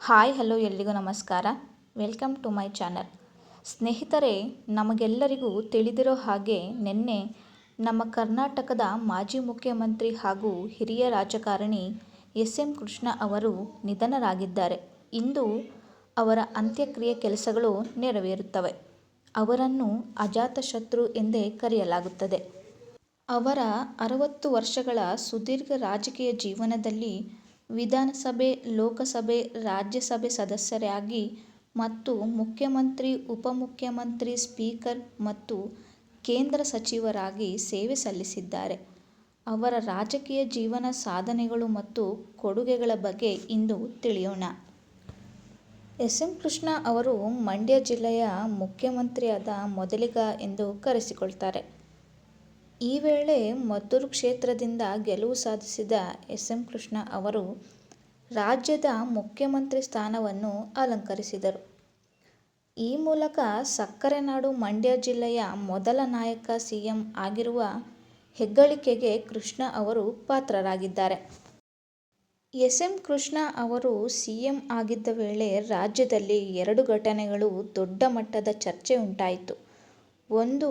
Hi hello ಎಲ್ರಿಗೂ ನಮಸ್ಕಾರ. Welcome to my channel. ಸ್ನೇಹಿತರೆ, ನಮಗೆಲ್ಲರಿಗೂ ತಿಳಿದಿರೋ ಹಾಗೆ ನಿನ್ನೆ ನಮ್ಮ ಕರ್ನಾಟಕದ ಮಾಜಿ ಮುಖ್ಯಮಂತ್ರಿ ಹಾಗೂ ಹಿರಿಯ ರಾಜಕಾರಣಿ ಎಸ್.ಎಂ. ಕೃಷ್ಣ ಅವರು ನಿಧನರಾಗಿದ್ದಾರೆ. ಇಂದು ಅವರ ಅಂತ್ಯಕ್ರಿಯೆ ಕೆಲಸಗಳು ನೆರವೇರುತ್ತವೆ. ಅವರನ್ನು ಅಜಾತಶತ್ರು ಎಂದೇ ಕರೆಯಲಾಗುತ್ತದೆ. ಅವರ 60 ವರ್ಷಗಳ ಸುದೀರ್ಘ ರಾಜಕೀಯ ಜೀವನದಲ್ಲಿ ವಿಧಾನಸಭೆ, ಲೋಕಸಭೆ, ರಾಜ್ಯಸಭೆ ಸದಸ್ಯರಾಗಿ ಮತ್ತು ಮುಖ್ಯಮಂತ್ರಿ, ಉಪಮುಖ್ಯಮಂತ್ರಿ, ಸ್ಪೀಕರ್ ಮತ್ತು ಕೇಂದ್ರ ಸಚಿವರಾಗಿ ಸೇವೆ ಸಲ್ಲಿಸಿದ್ದಾರೆ. ಅವರ ರಾಜಕೀಯ ಜೀವನ, ಸಾಧನೆಗಳು ಮತ್ತು ಕೊಡುಗೆಗಳ ಬಗ್ಗೆ ಇಂದು ತಿಳಿಯೋಣ. ಎಸ್.ಎಂ. ಕೃಷ್ಣ ಅವರು ಮಂಡ್ಯ ಜಿಲ್ಲೆಯ ಮುಖ್ಯಮಂತ್ರಿಯಾದ ಮೊದಲಿಗ ಎಂದು ಕರೆಸಿಕೊಳ್ತಾರೆ. ಈ ವೇಳೆ ಮದ್ದೂರು ಕ್ಷೇತ್ರದಿಂದ ಗೆಲುವು ಸಾಧಿಸಿದ ಎಸ್.ಎಂ. ಕೃಷ್ಣ ಅವರು ರಾಜ್ಯದ ಮುಖ್ಯಮಂತ್ರಿ ಸ್ಥಾನವನ್ನು ಅಲಂಕರಿಸಿದರು. ಈ ಮೂಲಕ ಸಕ್ಕರೆ ನಾಡು ಮಂಡ್ಯ ಜಿಲ್ಲೆಯ ಮೊದಲ ನಾಯಕ ಸಿಎಂ ಆಗಿರುವ ಹೆಗ್ಗಳಿಕೆಗೆ ಕೃಷ್ಣ ಅವರು ಪಾತ್ರರಾಗಿದ್ದಾರೆ. ಎಸ್.ಎಂ. ಕೃಷ್ಣ ಅವರು ಸಿಎಂ ಆಗಿದ್ದ ವೇಳೆ ರಾಜ್ಯದಲ್ಲಿ 2 ಘಟನೆಗಳು ದೊಡ್ಡ ಮಟ್ಟದ ಚರ್ಚೆ ಉಂಟಾಯಿತು. ಒಂದು,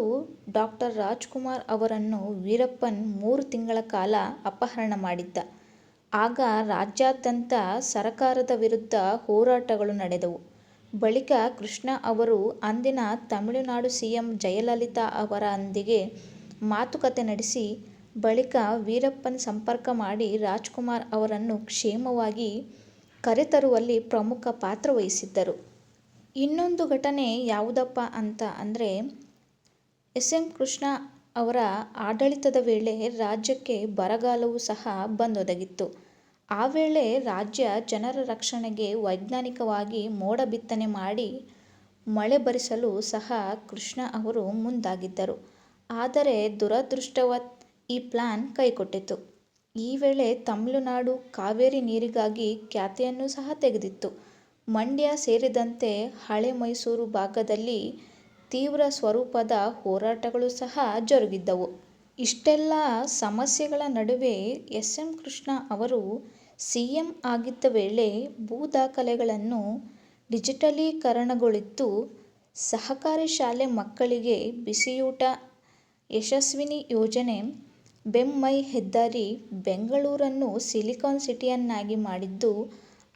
ಡಾ. ರಾಜ್ಕುಮಾರ್ ಅವರನ್ನು ವೀರಪ್ಪನ್ 3 ತಿಂಗಳ ಕಾಲ ಅಪಹರಣ ಮಾಡಿದ್ದ. ಆಗ ರಾಜ್ಯಾದ್ಯಂತ ಸರಕಾರದ ವಿರುದ್ಧ ಹೋರಾಟಗಳು ನಡೆದವು. ಬಳಿಕ ಕೃಷ್ಣ ಅವರು ಅಂದಿನ ತಮಿಳುನಾಡು ಸಿಎಂ ಜಯಲಲಿತಾ ಅವರೊಂದಿಗೆ ಮಾತುಕತೆ ನಡೆಸಿ ಬಳಿಕ ವೀರಪ್ಪನ್ ಸಂಪರ್ಕ ಮಾಡಿ ರಾಜ್ಕುಮಾರ್ ಅವರನ್ನು ಕ್ಷೇಮವಾಗಿ ಕರೆತರುವಲ್ಲಿ ಪ್ರಮುಖ ಪಾತ್ರ ವಹಿಸಿದ್ದರು. ಇನ್ನೊಂದು ಘಟನೆ ಯಾವುದಪ್ಪ ಅಂದರೆ ಎಸ್.ಎಂ. ಕೃಷ್ಣ ಅವರ ಆಡಳಿತದ ವೇಳೆ ರಾಜ್ಯಕ್ಕೆ ಬರಗಾಲವೂ ಸಹ ಬಂದೊದಗಿತ್ತು. ಆ ವೇಳೆ ರಾಜ್ಯ ಜನರ ರಕ್ಷಣೆಗೆ ವೈಜ್ಞಾನಿಕವಾಗಿ ಮೋಡ ಬಿತ್ತನೆ ಮಾಡಿ ಮಳೆ ಬರಿಸಲು ಸಹ ಕೃಷ್ಣ ಅವರು ಮುಂದಾಗಿದ್ದರು. ಆದರೆ ದುರದೃಷ್ಟವಶಾತ್ ಈ ಪ್ಲಾನ್ ಕೈಕೊಟ್ಟಿತು. ಈ ವೇಳೆ ತಮಿಳುನಾಡು ಕಾವೇರಿ ನೀರಿಗಾಗಿ ಕ್ಯಾತೆಯನ್ನು ಸಹ ತೆಗೆದಿತ್ತು. ಮಂಡ್ಯ ಸೇರಿದಂತೆ ಹಳೆ ಮೈಸೂರು ಭಾಗದಲ್ಲಿ ತೀವ್ರ ಸ್ವರೂಪದ ಹೋರಾಟಗಳು ಸಹ ಜರುಗಿದ್ದವು. ಇಷ್ಟೆಲ್ಲ ಸಮಸ್ಯೆಗಳ ನಡುವೆ ಎಸ್.ಎಂ. ಕೃಷ್ಣ ಅವರು ಸಿಎಂ ಆಗಿದ್ದ ವೇಳೆ ಭೂ ದಾಖಲೆಗಳನ್ನು ಡಿಜಿಟಲೀಕರಣಗೊಳಿಸಿದ್ದು, ಸಹಕಾರಿ ಶಾಲೆ ಮಕ್ಕಳಿಗೆ ಬಿಸಿಯೂಟ, ಯಶಸ್ವಿನಿ ಯೋಜನೆ, ಬೆಂಮೈ ಹೆದ್ದಾರಿ, ಬೆಂಗಳೂರನ್ನು ಸಿಲಿಕಾನ್ ಸಿಟಿಯನ್ನಾಗಿ ಮಾಡಿದ್ದು,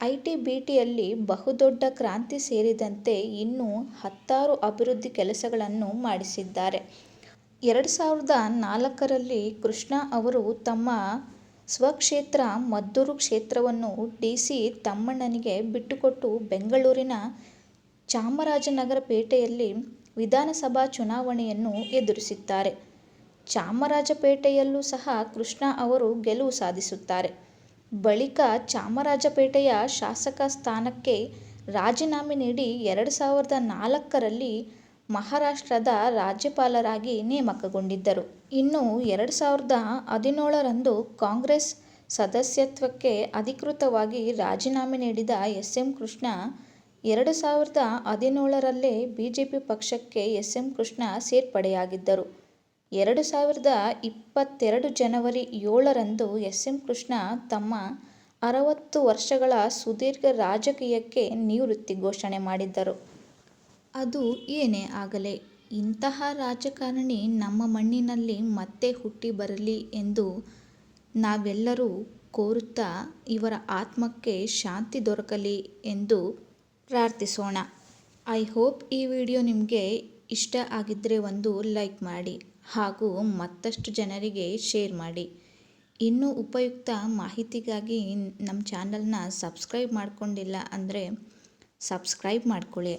ಐಟಿ, ಬಿಟಿಯಲ್ಲಿ ಬಹುದೊಡ್ಡ ಕ್ರಾಂತಿ ಸೇರಿದಂತೆ ಇನ್ನೂ ಹತ್ತಾರು ಅಭಿವೃದ್ಧಿ ಕೆಲಸಗಳನ್ನು ಮಾಡಿಸಿದ್ದಾರೆ. 2004ರಲ್ಲಿ ಕೃಷ್ಣ ಅವರು ತಮ್ಮ ಸ್ವಕ್ಷೇತ್ರ ಮದ್ದೂರು ಕ್ಷೇತ್ರವನ್ನು ಡಿ.ಸಿ. ತಮ್ಮಣ್ಣನಿಗೆ ಬಿಟ್ಟುಕೊಟ್ಟು ಬೆಂಗಳೂರಿನ ಚಾಮರಾಜನಗರ ಪೇಟೆಯಲ್ಲಿ ವಿಧಾನಸಭಾ ಚುನಾವಣೆಯನ್ನು ಎದುರಿಸುತ್ತಾರೆ. ಚಾಮರಾಜಪೇಟೆಯಲ್ಲೂ ಸಹ ಕೃಷ್ಣ ಅವರು ಗೆಲುವು ಸಾಧಿಸುತ್ತಾರೆ. ಬಳಿಕ ಚಾಮರಾಜಪೇಟೆಯ ಶಾಸಕ ಸ್ಥಾನಕ್ಕೆ ರಾಜೀನಾಮೆ ನೀಡಿ 2004ರಲ್ಲಿ ಮಹಾರಾಷ್ಟ್ರದ ರಾಜ್ಯಪಾಲರಾಗಿ ನೇಮಕಗೊಂಡಿದ್ದರು. ಇನ್ನು 2017ರಂದು ಕಾಂಗ್ರೆಸ್ ಸದಸ್ಯತ್ವಕ್ಕೆ ಅಧಿಕೃತವಾಗಿ ರಾಜೀನಾಮೆ ನೀಡಿದ ಎಸ್.ಎಂ. ಕೃಷ್ಣ 2017ರಲ್ಲೇ ಬಿಜೆಪಿ ಪಕ್ಷಕ್ಕೆ ಎಸ್.ಎಂ. ಕೃಷ್ಣ ಸೇರ್ಪಡೆಯಾಗಿದ್ದರು. 2022 ಜನವರಿ 7ರಂದು ಎಸ್.ಎಂ. ಕೃಷ್ಣ ತಮ್ಮ 60 ವರ್ಷಗಳ ಸುದೀರ್ಘ ರಾಜಕೀಯಕ್ಕೆ ನಿವೃತ್ತಿ ಘೋಷಣೆ ಮಾಡಿದ್ದರು. ಅದು ಏನೇ ಆಗಲಿ, ಇಂತಹ ರಾಜಕಾರಣಿ ನಮ್ಮ ಮಣ್ಣಿನಲ್ಲಿ ಮತ್ತೆ ಹುಟ್ಟಿ ಬರಲಿ ಎಂದು ನಾವೆಲ್ಲರೂ ಕೋರುತ್ತಾ ಇವರ ಆತ್ಮಕ್ಕೆ ಶಾಂತಿ ದೊರಕಲಿ ಎಂದು ಪ್ರಾರ್ಥಿಸೋಣ. ಐ ಹೋಪ್ ಈ ವಿಡಿಯೋ ನಿಮಗೆ ಇಷ್ಟ ಆಗಿದ್ದರೆ ಒಂದು ಲೈಕ್ ಮಾಡಿ ಹಾಗೂ ಮತ್ತಷ್ಟು ಜನರಿಗೆ ಶೇರ್ ಮಾಡಿ. ಇನ್ನೂ ಉಪಯುಕ್ತ ಮಾಹಿತಿಗಾಗಿ ನಮ್ಮ ಚಾನಲ್ನ ಸಬ್ಸ್ಕ್ರೈಬ್ ಮಾಡ್ಕೊಂಡಿಲ್ಲ ಅಂದರೆ ಸಬ್ಸ್ಕ್ರೈಬ್ ಮಾಡ್ಕೊಳ್ಳಿ.